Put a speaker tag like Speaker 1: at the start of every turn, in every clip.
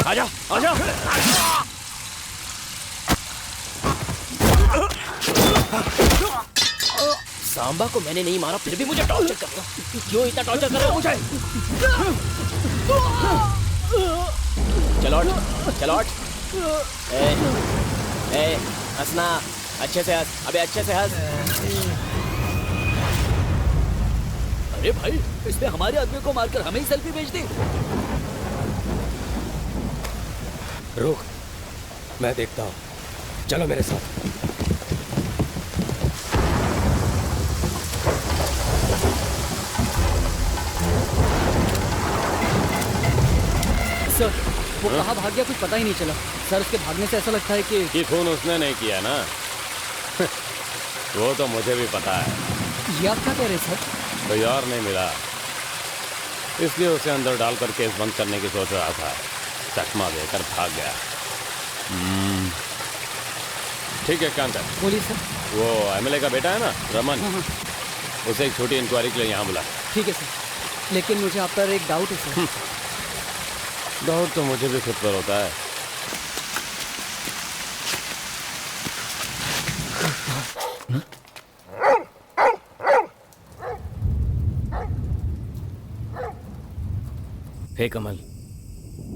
Speaker 1: आजा आजा। सांबा को मैंने नहीं मारा फिर भी मुझे टॉर्चर कर रहा है। क्यों इतना टॉर्चर कर रहे हो मुझे? चलो चलो। हंसना अच्छे से हंस, अबे अच्छे से हंस। अरे भाई इसने हमारे आदमी को मारकर हमें ही सेल्फी भेज दी।
Speaker 2: रुक, मैं देखता हूँ, चलो मेरे साथ।
Speaker 3: सर वो कहाँ भाग गया कुछ पता ही नहीं चला। सर उसके भागने से ऐसा लगता है कि
Speaker 4: खून उसने नहीं किया ना। वो तो मुझे भी पता है।
Speaker 3: ये आप क्या कह रहे हैं सर?
Speaker 4: कोई और नहीं मिला, इसलिए उसे अंदर डालकर केस बंद करने की सोच रहा था। चकमा देकर भाग गया। ठीक है, काम कर।
Speaker 3: बोलिए सर।
Speaker 4: वो एमएलए का बेटा है ना, रमन,
Speaker 3: हाँ।
Speaker 4: उसे एक छोटी इंक्वायरी के लिए यहाँ बुला।
Speaker 3: ठीक है सर, लेकिन मुझे आप पर एक डाउट है सर।
Speaker 4: डाउट तो मुझे भी खुद पर होता है।
Speaker 1: हे कमल,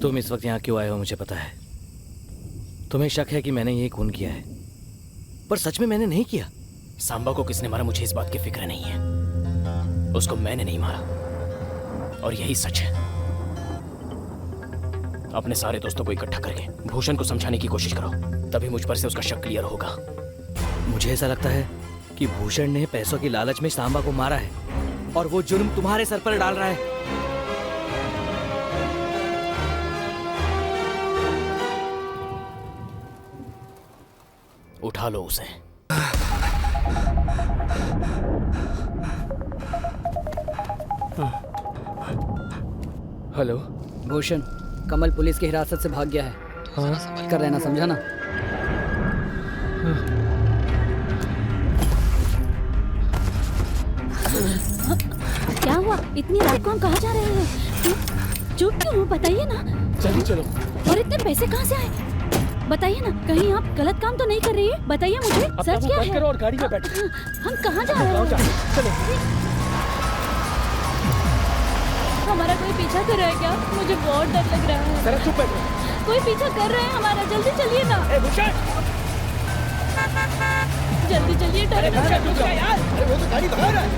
Speaker 1: तुम इस वक्त यहाँ क्यों आए हो मुझे पता है। तुम्हें शक है कि मैंने ये खून किया है, पर सच में मैंने नहीं किया। सांबा को किसने मारा मुझे इस बात की फिक्र नहीं है। उसको मैंने नहीं मारा और यही सच है। अपने सारे दोस्तों को इकट्ठा करके भूषण को समझाने की कोशिश करो, तभी मुझ पर से उसका शक क्लियर होगा। मुझे ऐसा लगता है कि भूषण ने पैसों की लालच में सांबा को मारा है और वो जुर्म तुम्हारे सर पर डाल रहा है। उठा लो उसे।
Speaker 2: हेलो
Speaker 3: भूषण, कमल पुलिस की हिरासत से भाग गया है।
Speaker 2: हाँ?
Speaker 3: संभल कर रहना, समझा ना?
Speaker 5: क्या हुआ? इतनी रात को हम कहाँ जा रहे हैं? चुप क्यों हो? बताइए ना।
Speaker 2: जल्दी चलो।
Speaker 5: और इतने पैसे कहाँ से आए? बताइए ना, कहीं आप गलत काम तो नहीं कर रही है? बताइए मुझे, सच क्या है?
Speaker 2: और गाड़ी में बैठो।
Speaker 5: हम कहाँ जा रहे हैं?
Speaker 2: चलो।
Speaker 5: हमारा कोई पीछा कर रहा है क्या? मुझे बहुत डर लग रहा है।
Speaker 2: जरा चुप बैठो।
Speaker 5: कोई पीछा कर रहा है हमारा, जल्दी चलिए ना। जल्दी चलिए, डर लग रहा है।
Speaker 2: यार, अरे वो तो गाड़ी भगा रहा है।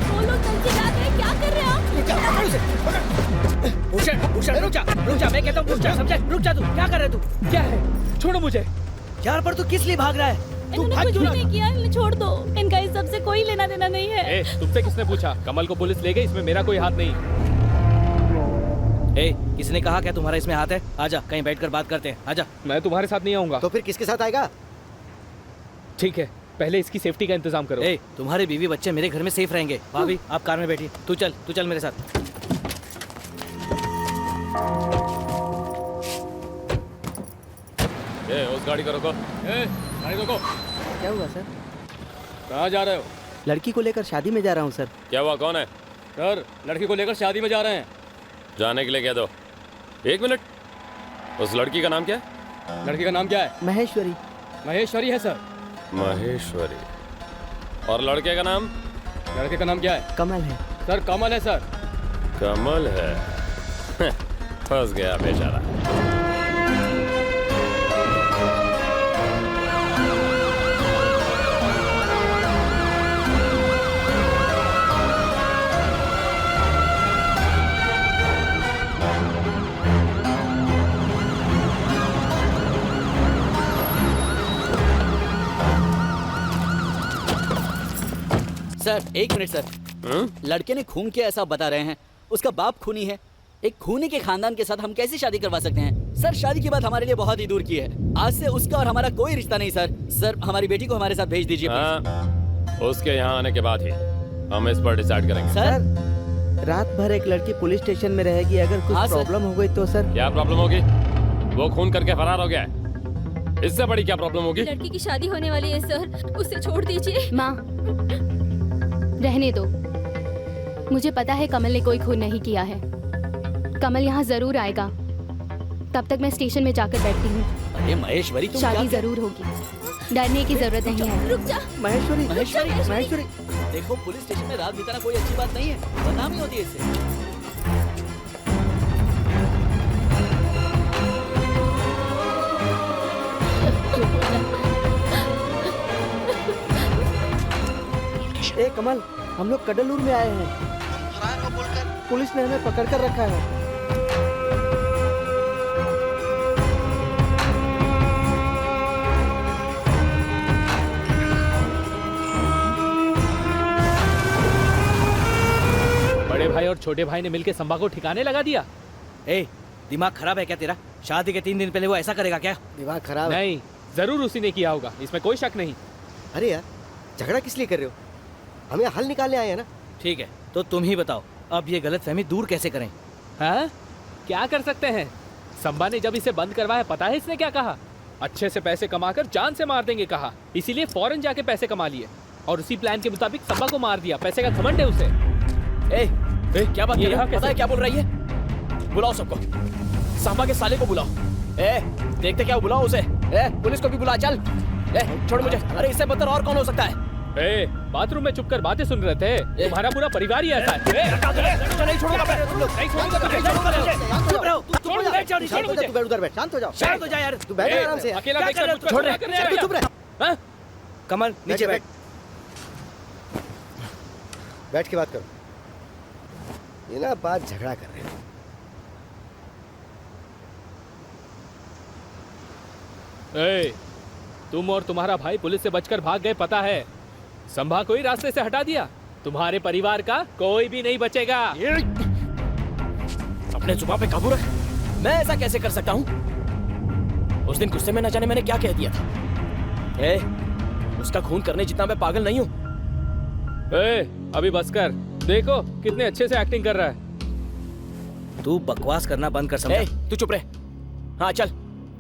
Speaker 5: वो लोग चल के जाते हैं, क्या कर रहे हैं आप?
Speaker 1: भूषण रुक जा, मैं कहता हूँ रुक जा, समझे? रुक जा, तू क्या कर रहा है? तू
Speaker 2: क्या है? छोड़ो मुझे।
Speaker 1: यार पर तू किस लिए भाग रहा है? तू
Speaker 5: इन्होंने
Speaker 1: भाग
Speaker 5: कुछ
Speaker 1: क्यों
Speaker 5: भी
Speaker 1: रहा?
Speaker 5: नहीं किया, इन्हें छोड़ दो। इनका इस सब से कोई लेना देना नहीं है।
Speaker 2: तुमसे किसने पूछा? कमल को पुलिस ले गई, इसमें मेरा कोई हाथ नहीं।
Speaker 1: किसने कहा क्या तुम्हारा इसमें हाथ है? आजा, कहीं बैठकर बात करते हैं। आजा।
Speaker 2: मैं तुम्हारे साथ नहीं आऊंगा।
Speaker 6: तो फिर किसके साथ आएगा?
Speaker 2: ठीक है, पहले इसकी सेफ्टी का इंतजाम करो।
Speaker 1: तुम्हारे बीवी बच्चे मेरे घर में सेफ रहेंगे। भाभी आप कार में बैठिए। तू चल मेरे साथ।
Speaker 4: उस गाड़ी को रोको। गाड़ी रोको।
Speaker 6: क्या हुआ सर?
Speaker 4: कहाँ जा रहे हो?
Speaker 6: लड़की को लेकर शादी में जा रहा हूँ सर।
Speaker 4: क्या हुआ, कौन है?
Speaker 2: सर, लड़की को लेकर शादी में जा रहे हैं।
Speaker 4: जाने के लिए कह दो। 1 मिनट, उस लड़की का नाम क्या है?
Speaker 2: लड़की का नाम क्या है?
Speaker 6: महेश्वरी।
Speaker 2: महेश्वरी है सर।
Speaker 4: महेश्वरी। और लड़के का नाम?
Speaker 2: लड़के का नाम क्या है?
Speaker 6: कमल है
Speaker 2: सर, कमल है सर।
Speaker 4: कमल है। फंस गया बेचारा।
Speaker 3: Sir 1 minute sir. लड़के ने खून किया ऐसा बता रहे हैं, उसका बाप खूनी है। एक खूनी के खानदान के साथ हम कैसे शादी करवा सकते हैं? सर शादी की बात हमारे लिए बहुत ही दूर की है। आज से उसका और हमारा कोई रिश्ता नहीं सर। सर हमारी बेटी को हमारे साथ भेज दीजिए।
Speaker 4: उसके यहाँ आने के बाद ही हम इस पर डिसाइड करेंगे।
Speaker 6: सर, रात भर एक लड़की पुलिस स्टेशन में रहेगी, अगर कुछ प्रॉब्लम हो गई तो सर?
Speaker 4: क्या प्रॉब्लम होगी? वो खून करके फरार हो गया है, इससे बड़ी क्या प्रॉब्लम होगी?
Speaker 5: लड़की की शादी होने वाली है सर, उसे छोड़ दीजिए।
Speaker 7: माँ, रहने दो। मुझे पता है कमल ने कोई खून नहीं किया है। कमल यहाँ जरूर आएगा। तब तक मैं स्टेशन में जाकर बैठती हूँ।
Speaker 3: अरे महेश्वरी तुम
Speaker 7: शादी
Speaker 3: क्या
Speaker 7: जरूर होगी, डरने की जरूरत नहीं है।
Speaker 5: रुक जा।
Speaker 6: महेश्वरी
Speaker 3: महेश्वरी
Speaker 6: महेश्वरी
Speaker 3: देखो, पुलिस स्टेशन में रात बिताना कोई अच्छी बात नहीं है, बदनामी होती है इससे।
Speaker 6: ए कमल, हम लोग कडलूर में आए हैं। पुलिस ने हमें पकड़ कर रखा है।
Speaker 2: बड़े भाई और छोटे भाई ने मिलकर संभा को ठिकाने लगा दिया।
Speaker 1: ए, दिमाग खराब है क्या तेरा? शादी के 3 दिन पहले वो ऐसा करेगा क्या?
Speaker 6: दिमाग खराब है।
Speaker 2: नहीं, जरूर उसी ने किया होगा, इसमें कोई शक नहीं।
Speaker 6: अरे यार, झगड़ा किस लिए कर रहे हो? हम यहाँ हल निकालने आए हैं ना।
Speaker 1: ठीक है, तो तुम ही बताओ, अब ये गलतफहमी दूर कैसे करें?
Speaker 2: हाँ? क्या कर सकते हैं? संभा ने जब इसे बंद करवाया, पता है इसने क्या कहा? अच्छे से पैसे कमाकर जान से मार देंगे कहा। इसीलिए फौरन जाके पैसे कमा लिए और उसी प्लान के मुताबिक संभा को मार दिया। पैसे का घमंड है उसे।
Speaker 1: क्या बात
Speaker 2: ये
Speaker 1: कर रहे हो?
Speaker 2: यहाँ
Speaker 1: पता है
Speaker 2: कैसे?
Speaker 1: क्या बोल रही है? बुलाओ सबको, सांबा के साले को बुलाओ। देखते क्या, बुलाओ उसे। पुलिस को भी बुला, चल। छोड़ मुझे। अरे इससे बदतर और कौन हो सकता है?
Speaker 2: बाथरूम में छुपकर बातें सुन रहे थे। तुम्हारा पूरा परिवार ही ऐसा है।
Speaker 1: नहीं छोड़ूंगा मैं।
Speaker 2: नहीं छोड़ूंगा तुझे।
Speaker 6: चुप रहो,
Speaker 2: तू छोड़ मुझे।
Speaker 6: शांत हो जा, तू बैठ उधर बैठ, शांत हो जाओ।
Speaker 1: शांत हो जा यार।
Speaker 6: तू बैठ आराम से।
Speaker 2: अकेला
Speaker 1: क्या
Speaker 2: देखकर
Speaker 1: कर रहे हो?
Speaker 2: मुझको
Speaker 1: छोड़
Speaker 2: झगड़ा
Speaker 1: रहे।
Speaker 2: करने आएगा।
Speaker 6: चुप रह।
Speaker 2: हाँ?
Speaker 1: कमल नीचे बैठ।
Speaker 6: बैठ के बात करो। ये ना बात झगड़ा कर रहे हो।
Speaker 2: तुम और तुम्हारा भाई पुलिस से बचकर भाग गए, पता है। संभा को ही रास्ते से हटा दिया। तुम्हारे परिवार का कोई भी नहीं बचेगा।
Speaker 1: अपने जुबान पे काबू रख। मैं ऐसा कैसे कर सकता हूँ? उस दिन गुस्से में न जाने मैंने क्या कह दिया था। उसका खून करने जितना मैं पागल नहीं हूँ।
Speaker 2: अभी बस कर। देखो कितने अच्छे से एक्टिंग कर रहा है।
Speaker 1: तू बकवास करना बंद कर समझा। तू चुप रहे। हाँ चल,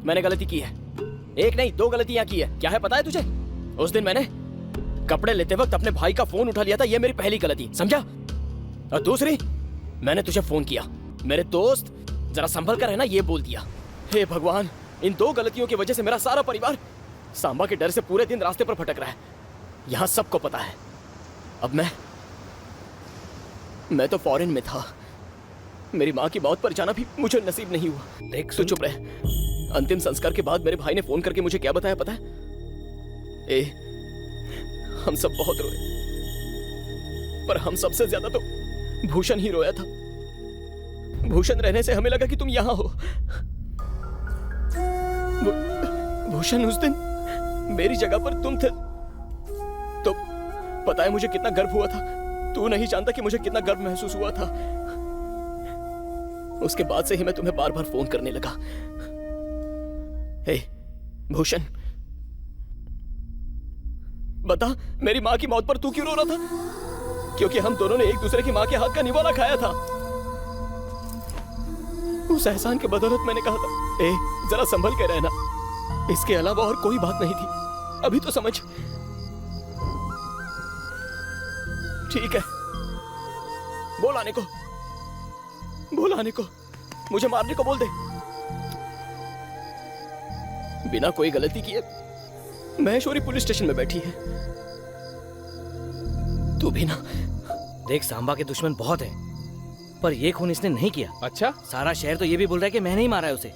Speaker 1: मैंने गलती की है। एक नहीं 2 गलतियां की है। क्या है पता है तुझे? उस दिन मैंने कपड़े लेते वक्त अपने भाई का फोन उठा लिया था, ये मेरी पहली गलती, समझा? और दूसरी, मैंने तुझे फोन किया, मेरे दोस्त जरा संभल कर रहना, ये बोल दिया। हे भगवान, इन 2 गलतियों की वजह से मेरा सारा परिवार सांबा के डर से पूरे दिन रास्ते पर भटक रहा है। यहाँ सबको पता है। अब मैं तो फॉरेन में था। मेरी माँ की मौत पर जाना भी मुझे नसीब नहीं हुआ। देख तू चुप रहे। अंतिम संस्कार के बाद मेरे भाई ने फोन करके मुझे क्या बताया पता है? हम सब बहुत रोए, पर हम सबसे ज्यादा तो भूषण ही रोया था। भूषण रहने से हमें लगा कि तुम यहाँ हो। भूषण, उस दिन मेरी जगह पर तुम थे तो पता है मुझे कितना गर्व हुआ था। तू नहीं जानता कि मुझे कितना गर्व महसूस हुआ था। उसके बाद से ही मैं तुम्हें बार बार फोन करने लगा। भूषण, बता, मेरी माँ की मौत पर तू क्यों रो रहा था? क्योंकि हम दोनों ने एक दूसरे की माँ के हाथ का निवाला खाया था। उस एहसान के बदौलत मैंने कहा था, जरा संभल के रहना, इसके अलावा और कोई बात नहीं थी। अभी तो समझ। ठीक है, बोल आने को, बोल आने को, मुझे मारने को बोल दे। बिना कोई गलती किए महेश्वरी पुलिस स्टेशन में बैठी है। तू भी ना। देख, सांबा के दुश्मन बहुत हैं, पर ये खून इसने नहीं किया।
Speaker 2: अच्छा?
Speaker 1: सारा शहर तो ये भी बोल रहा है कि मैंने ही मारा है उसे।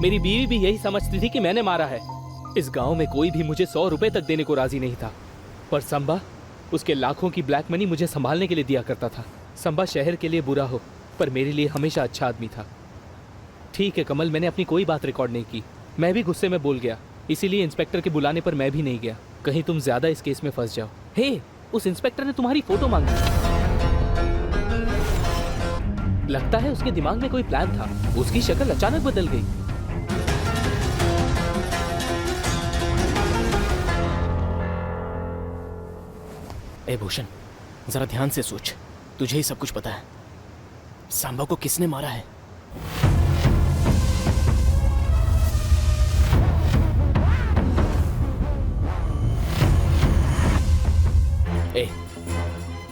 Speaker 2: मेरी बीवी भी यही समझती थी कि मैंने मारा है। इस गांव में कोई भी मुझे 100 रुपए तक देने को राजी नहीं था, पर संभा उसके लाखों की ब्लैक मनी मुझे संभालने के लिए दिया करता था। संभा शहर के लिए बुरा हो, पर मेरे लिए हमेशा अच्छा आदमी था। ठीक है कमल, मैंने अपनी कोई बात रिकॉर्ड नहीं की। मैं भी गुस्से में बोल गया, इसीलिए इंस्पेक्टर के बुलाने पर मैं भी नहीं गया। कहीं तुम ज्यादा इस केस में फंस जाओ। उस इंस्पेक्टर ने तुम्हारी फोटो मांगी। लगता है उसके दिमाग में कोई प्लान था। उसकी शक्ल अचानक बदल गई।
Speaker 1: भूषण, जरा ध्यान से सोच। तुझे ही सब कुछ पता है। सांबा को किसने मारा है?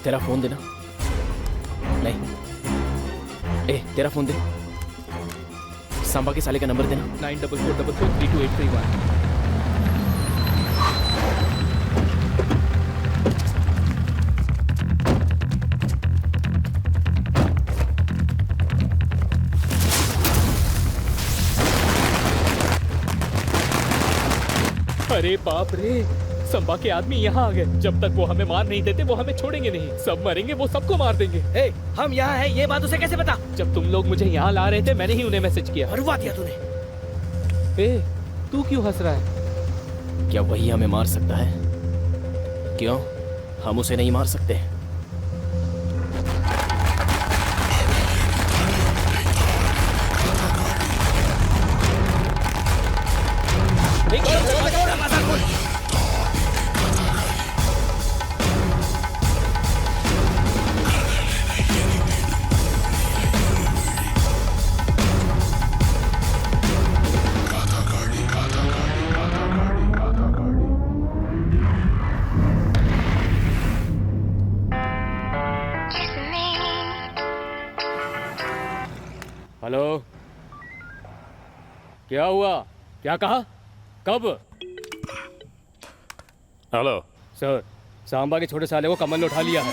Speaker 1: तेरा फोन देना। नहीं, तेरा फोन दे। सांबा के साले का नंबर देना।
Speaker 2: 9444328331। अरे बाप रे, संबा के आदमी यहाँ आ गए। जब तक वो हमें मार नहीं देते वो हमें छोड़ेंगे नहीं। सब मरेंगे, वो सबको मार देंगे।
Speaker 1: ए, हम यहाँ हैं, ये बात उसे कैसे पता?
Speaker 2: जब तुम लोग मुझे यहाँ ला रहे थे मैंने ही उन्हें मैसेज किया।
Speaker 1: मरवा दिया तूने।
Speaker 2: ए, तू क्यों हंस रहा है?
Speaker 1: क्या वही हमें मार सकता है? क्यों, हम उसे नहीं मार सकते?
Speaker 2: हेलो, क्या हुआ? क्या कहा? कब?
Speaker 4: हेलो
Speaker 2: सर, सांबा के छोटे साले को कमल ने उठा लिया है।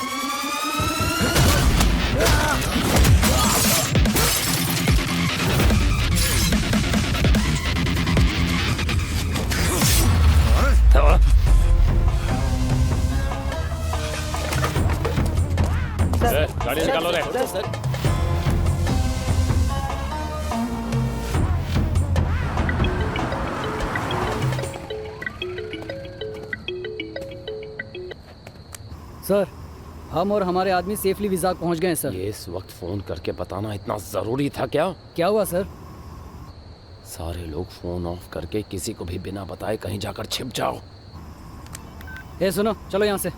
Speaker 4: गाड़ी निकालो रे।
Speaker 3: सर
Speaker 6: सर, हम और हमारे आदमी सेफली विजाक पहुंच गए हैं सर।
Speaker 4: ये इस वक्त फोन करके बताना इतना जरूरी था क्या?
Speaker 6: क्या हुआ सर?
Speaker 4: सारे लोग फोन ऑफ करके किसी को भी बिना बताए कहीं जाकर छिप जाओ।
Speaker 6: ए सुनो, चलो यहाँ से।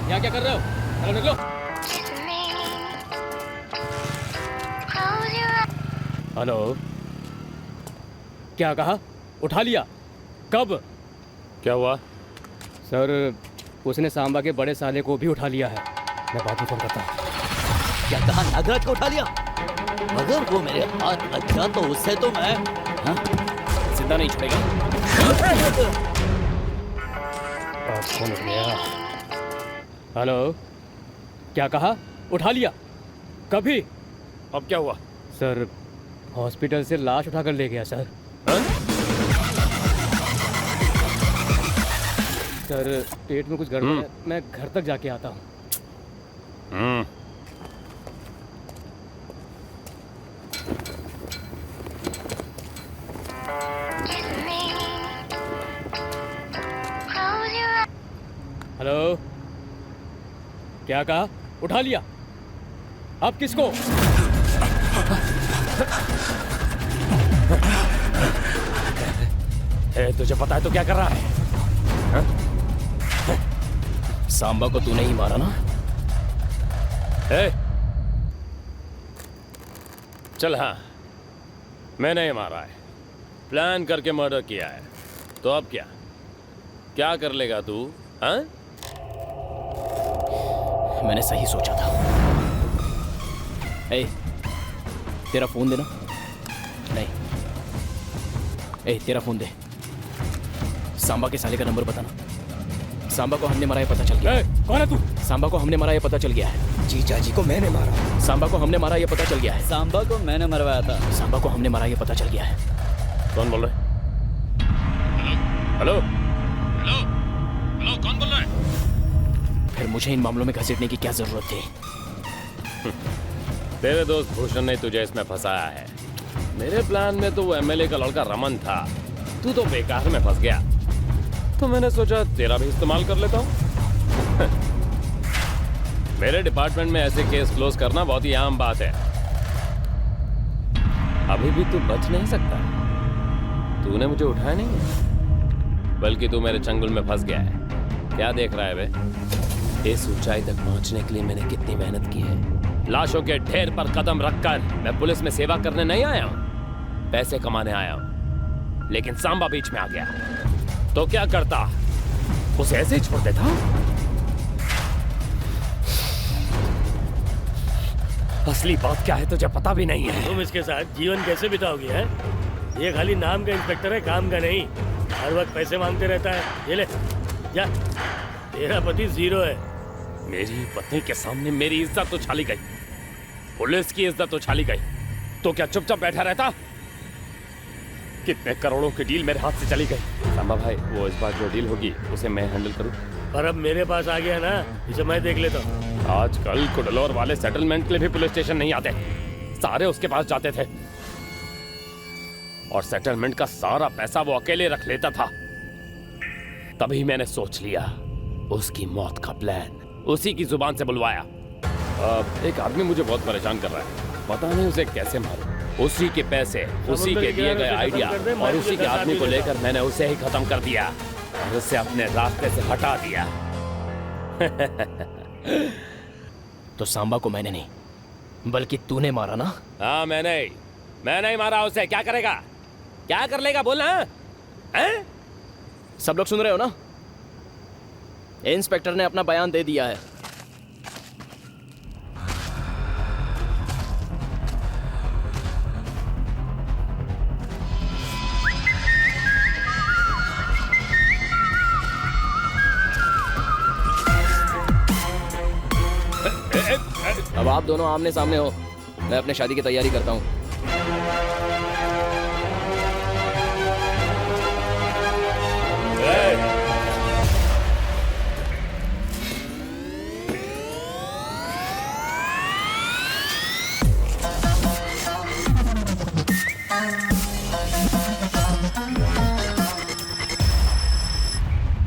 Speaker 2: यहाँ क्या कर रहे हो? चलो निकलो। हेलो, क्या कहा? उठा लिया? कब?
Speaker 4: क्या हुआ?
Speaker 2: सर, उसने सांबा के बड़े साले को भी उठा लिया है। मैं बाद में फोन करता हूँ।
Speaker 3: क्या कहा? नागराज को उठा लिया? अगर वो मेरे हाथ लग गया तो उससे तो मैं
Speaker 1: जिंदा नहीं छोड़ेगा।
Speaker 2: अब फोन उठ गया। हेलो, क्या कहा? उठा लिया? कभी?
Speaker 4: अब क्या हुआ?
Speaker 2: सर, हॉस्पिटल से लाश उठाकर ले गया सर। सर, पेट में कुछ गड़बड़ है, मैं घर तक जाके आता हूँ। हेलो, क्या कहा? उठा लिया? अब किसको?
Speaker 1: तुझे पता है तो क्या कर रहा है? सांबा को तूने ही मारा ना?
Speaker 4: चल हाँ, मैंने ही मारा है, प्लान करके मर्डर किया है। तो अब क्या क्या कर लेगा तू? हाँ,
Speaker 1: मैंने सही सोचा था। ए, तेरा फोन देना। नहीं, ए, तेरा फोन दे। सांबा के साले का नंबर बताना। सांबा को हमने मारा, ये पता चल गया।
Speaker 2: कौन है तू?
Speaker 1: सांबा को हमने मारा, ये पता चल गया है। जीजा जी को मैंने मारा। सांबा को हमने मारा, ये पता चल गया है।
Speaker 3: सांबा को मैंने मरवाया था।
Speaker 1: सांबा को हमने मारा, ये पता चल गया है।
Speaker 4: कौन बोल रहे? हेलो हेलो हेलो, कौन बोल रहा है?
Speaker 1: फिर मुझे इन मामलों में घसीटने की क्या जरूरत थी?
Speaker 4: तेरे दोस्त भूषण ने तुझे इसमें फंसाया है। मेरे प्लान में तो वो एमएलए का लड़का रमन था। तू तो बेकार में फंस गया, तो मैंने सोचा तेरा भी इस्तेमाल कर लेता हूँ। मेरे डिपार्टमेंट में ऐसे केस क्लोज करना बहुत ही आम बात है। अभी भी तू बच नहीं सकता। तूने मुझे उठाया नहीं, बल्कि तू मेरे चंगुल में फंस गया है। क्या देख रहा है बे? इस ऊंचाई तक पहुंचने के लिए मैंने कितनी मेहनत की है। लाशों के ढेर पर कदम रखकर मैं पुलिस में सेवा करने नहीं आया हूं, पैसे कमाने आया हूं। लेकिन सांबा बीच में आ गया तो क्या करता? उसे ऐसे ही छोड़ देता? असली बात क्या है तुझे पता भी नहीं है।
Speaker 8: तुम इसके साथ जीवन कैसे बिताओगे? है ये खाली नाम का इंस्पेक्टर है, काम का नहीं। हर वक्त पैसे मांगते रहता है। ये ले जा, तेरा पति जीरो है।
Speaker 4: मेरी पत्नी के सामने मेरी इज्जत उछाली गई, पुलिस की इज्जत उछाली गई, तो क्या चुपचाप बैठा रहता? कितने करोड़ों की डील मेरे हाथ से चली गई। सांबा भाई, वो इस बार जो डील होगी उसे मैं हैंडल करूं?
Speaker 8: पर अब मेरे पास आ गया ना, इसे मैं देख लेता हूँ।
Speaker 4: आजकल कुडलोर वाले सेटलमेंट के लिए भी पुलिस स्टेशन नहीं आते, सारे उसके पास जाते थे और सेटलमेंट का सारा पैसा वो अकेले रख लेता था। तभी मैंने सोच लिया उसकी मौत का प्लान उसी की जुबान से बुलवाया। एक आदमी मुझे बहुत परेशान कर रहा है, पता नहीं उसे कैसे मारूं। उसी के पैसे, उसी के दिए गए आइडिया और उसी के आदमी को लेकर मैंने उसे ही खत्म कर दिया और उसे अपने रास्ते से हटा दिया।
Speaker 1: तो सांबा को मैंने नहीं बल्कि तूने मारा ना?
Speaker 4: हाँ, मैंने ही मारा उसे। क्या करेगा, क्या कर लेगा बोलना? हैं?
Speaker 1: सब लोग सुन रहे हो ना? इंस्पेक्टर ने अपना बयान दे दिया है। अब आप दोनों आमने सामने हो, मैं अपने शादी की तैयारी करता हूँ।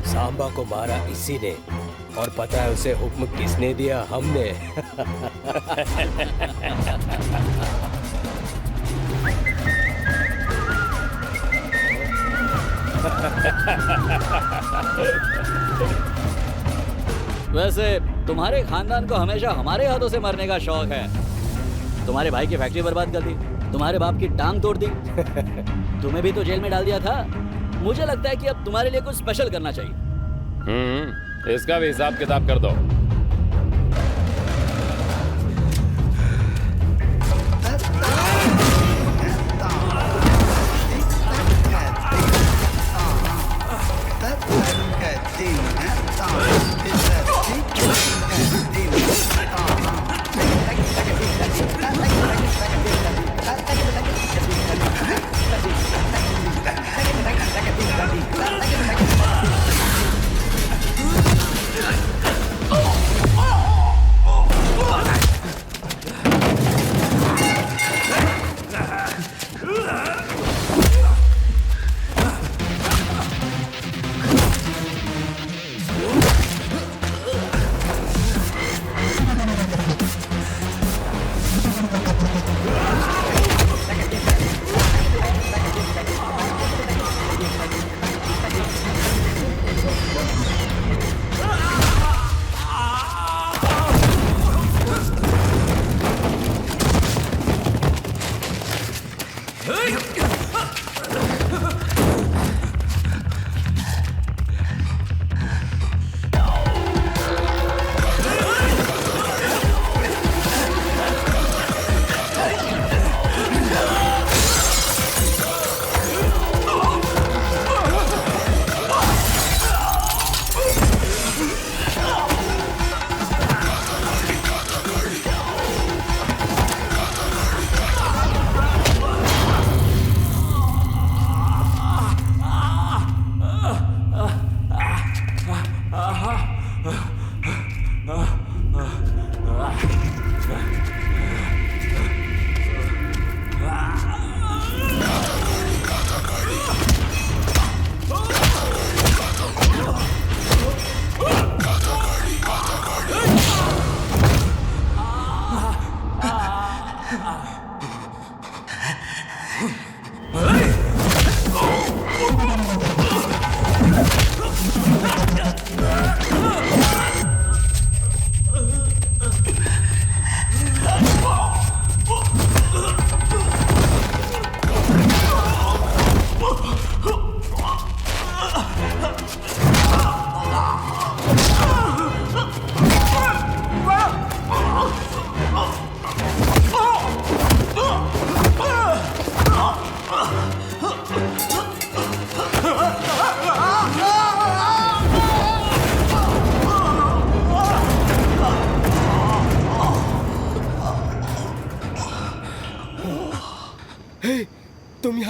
Speaker 9: सांबा को मारा इसी ने, और पता है उसे हुक्म किसने दिया? हमने।
Speaker 3: वैसे तुम्हारे खानदान को हमेशा हमारे हाथों से मरने का शौक है। तुम्हारे भाई की फैक्ट्री बर्बाद कर दी, तुम्हारे बाप की टांग तोड़ दी, तुम्हें भी तो जेल में डाल दिया था। मुझे लगता है कि अब तुम्हारे लिए कुछ स्पेशल करना चाहिए।
Speaker 4: इसका भी हिसाब किताब कर दो।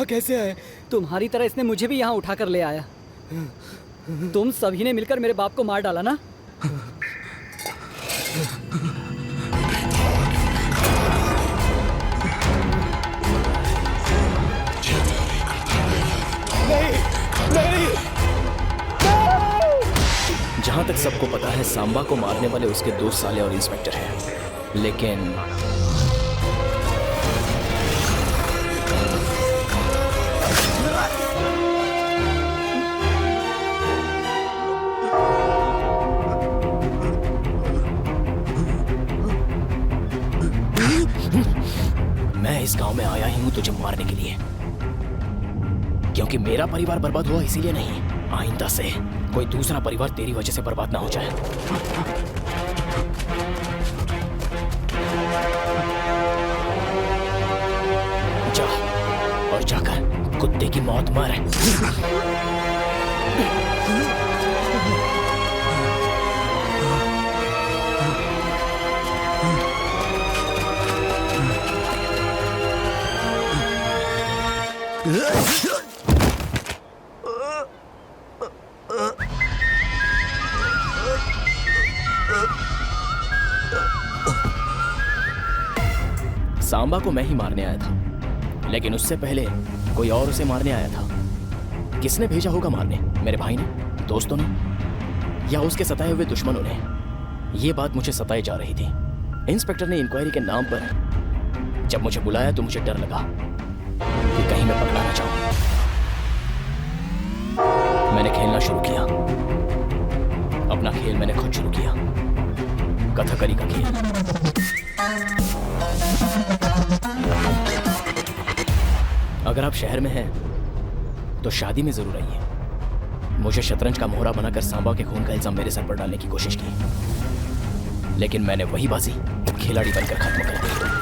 Speaker 1: यहाँ कैसे आए?
Speaker 6: तुम्हारी तरह इसने मुझे भी यहाँ उठाकर ले आया। तुम सभी ने मिलकर मेरे बाप को मार डाला ना?
Speaker 1: जहां तक सबको पता है, सांबा को मारने वाले उसके 2 साले और इंस्पेक्टर हैं। लेकिन मैं इस गांव में आया ही हूं तुझे मारने के लिए, क्योंकि मेरा परिवार बर्बाद हुआ इसीलिए नहीं, आइंदा से कोई दूसरा परिवार तेरी वजह से बर्बाद ना हो जाए। जा और जाकर कुत्ते की मौत मार। सांबा को मैं ही मारने आया था, लेकिन उससे पहले कोई और उसे मारने आया था। किसने भेजा होगा मारने? मेरे भाई ने, दोस्तों ने, या उसके सताए हुए दुश्मनों ने? ये बात मुझे सताई जा रही थी। इंस्पेक्टर ने इंक्वायरी के नाम पर जब मुझे बुलाया तो मुझे डर लगा कि कहीं मैं पकड़ा ना जाऊं। मैंने खेलना शुरू किया। अपना खेल मैंने खुद शुरू किया, कथकली का खेल। अगर आप शहर में हैं तो शादी में जरूर आइए। मुझे शतरंज का मोहरा बनाकर सांबा के खून का इल्जाम मेरे सर पर डालने की कोशिश की, लेकिन मैंने वही बाजी खिलाड़ी बनकर खत्म कर दी।